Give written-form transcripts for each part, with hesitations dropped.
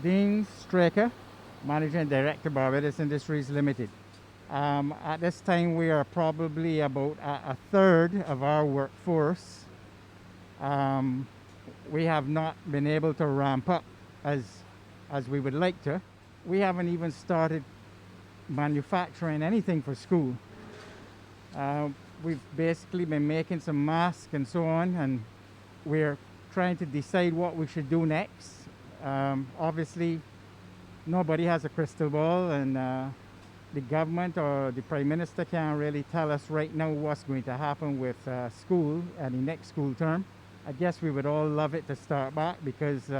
Dean Straker, Managing Director, Barbados Industries Ltd. At this time, we are probably about a third of our workforce. Um, we have not been able to ramp up as we would like to. We haven't even started manufacturing anything for school. Uh, we've basically been making some masks and so on, and we're trying to decide what we should do next. Obviously, nobody has a crystal ball, and the government or the Prime Minister can't really tell us right now what's going to happen with school and the next school term. I guess we would all love it to start back because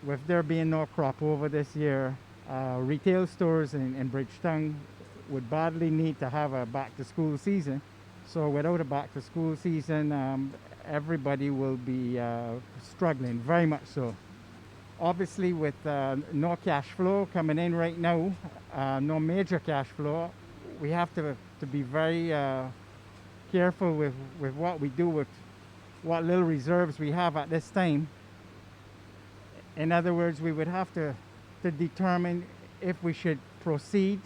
with there being no crop over this year, retail stores in Bridgetown would badly need to have a back to school season. So without a back to school season, everybody will be struggling, very much so. Obviously, with no cash flow coming in right now, no major cash flow, we have to be very careful with what we do with what little reserves we have at this time. In other words, we would have to determine if we should proceed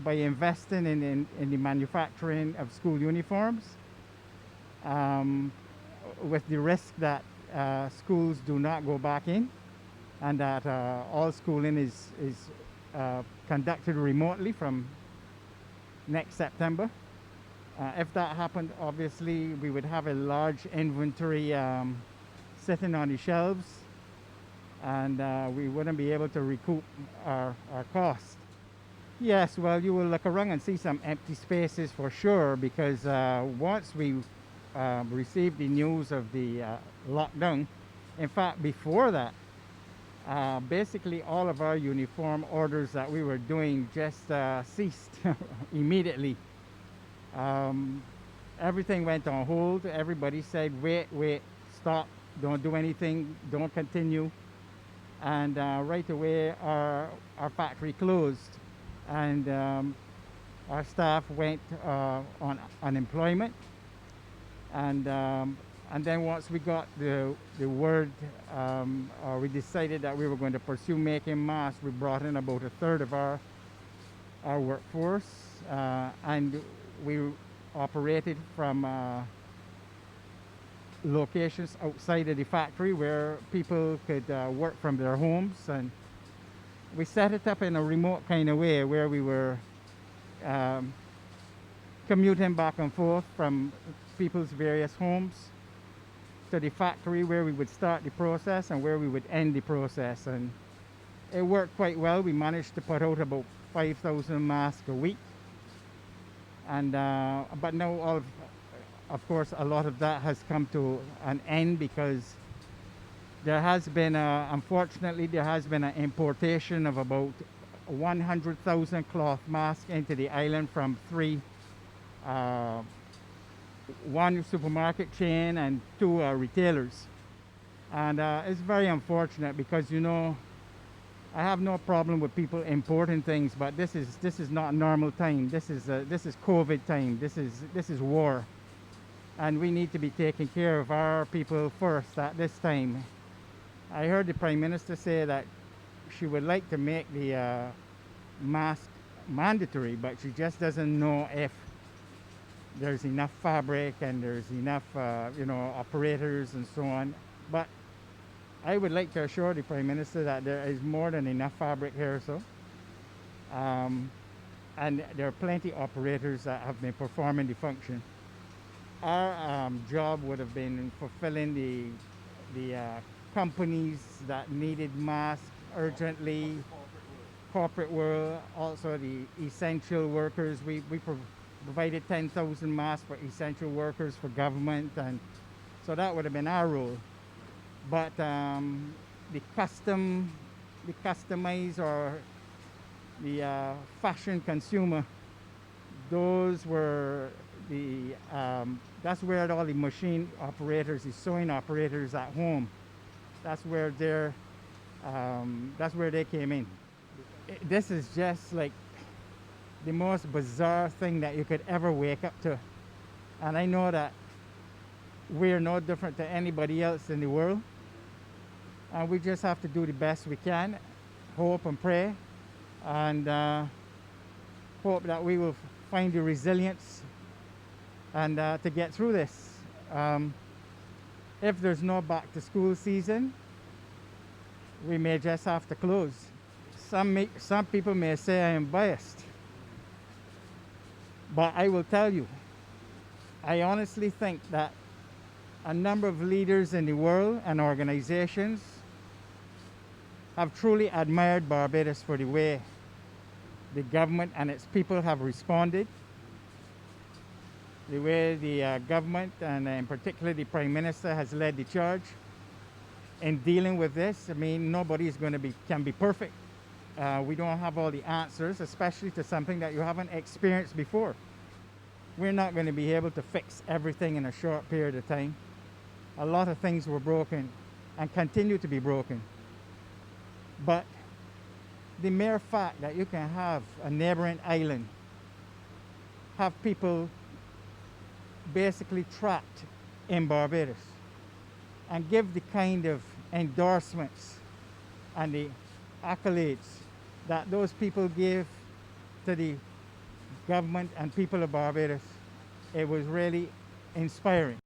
by investing in the manufacturing of school uniforms, with the risk that schools do not go back in, and that all schooling is conducted remotely from next September. If that happened, obviously we would have a large inventory sitting on the shelves, and we wouldn't be able to recoup our cost. Yes, well, you will look around and see some empty spaces for sure, because once we received the news of the lockdown, in fact before that, basically all of our uniform orders that we were doing just ceased immediately. Everything went on hold. Everybody said, wait, stop, don't do anything, don't continue. And right away our factory closed, and our staff went on unemployment. And then once we got the word, or we decided that we were going to pursue making masks, we brought in about a third of our workforce, and we operated from locations outside of the factory where people could work from their homes. And we set it up in a remote kind of way where we were commuting back and forth from people's various homes to the factory, where we would start the process and where we would end the process. And it worked quite well. We managed to put out about 5,000 masks a week. And but now, of course, a lot of that has come to an end, because there has been, unfortunately, there has been an importation of about 100,000 cloth masks into the island from one supermarket chain and two retailers. And it's very unfortunate, because, you know, I have no problem with people importing things, but this is not normal time. This is COVID time. This is war, and we need to be taking care of our people first at this time. I heard the Prime Minister say that she would like to make the mask mandatory, but she just doesn't know if there's enough fabric and there's enough operators and so on. But I would like to assure the Prime Minister that there is more than enough fabric here, so and there are plenty of operators that have been performing the function. Our job would have been fulfilling the companies that needed masks urgently, corporate world, also the essential workers. We provided 10,000 masks for essential workers, for government, and so that would have been our role. But the customized or the fashion consumer, those were the that's where all the machine operators, the sewing operators at home, that's where they came in. This is just like the most bizarre thing that you could ever wake up to, and I know that we're no different to anybody else in the world, and we just have to do the best we can. hope and pray, and hope that we will find the resilience and to get through this. If there's no back to school season, we may just have to close. Some people may say I am biased, but I will tell you, I honestly think that a number of leaders in the world and organizations have truly admired Barbados for the way the government and its people have responded, the way the government and in particular the Prime Minister has led the charge in dealing with this. I mean, nobody can be perfect. We don't have all the answers, especially to something that you haven't experienced before. We're not going to be able to fix everything in a short period of time. A lot of things were broken and continue to be broken. But the mere fact that you can have a neighboring island have people basically trapped in Barbados and give the kind of endorsements and the accolades that those people gave to the government and people of Barbados, it was really inspiring.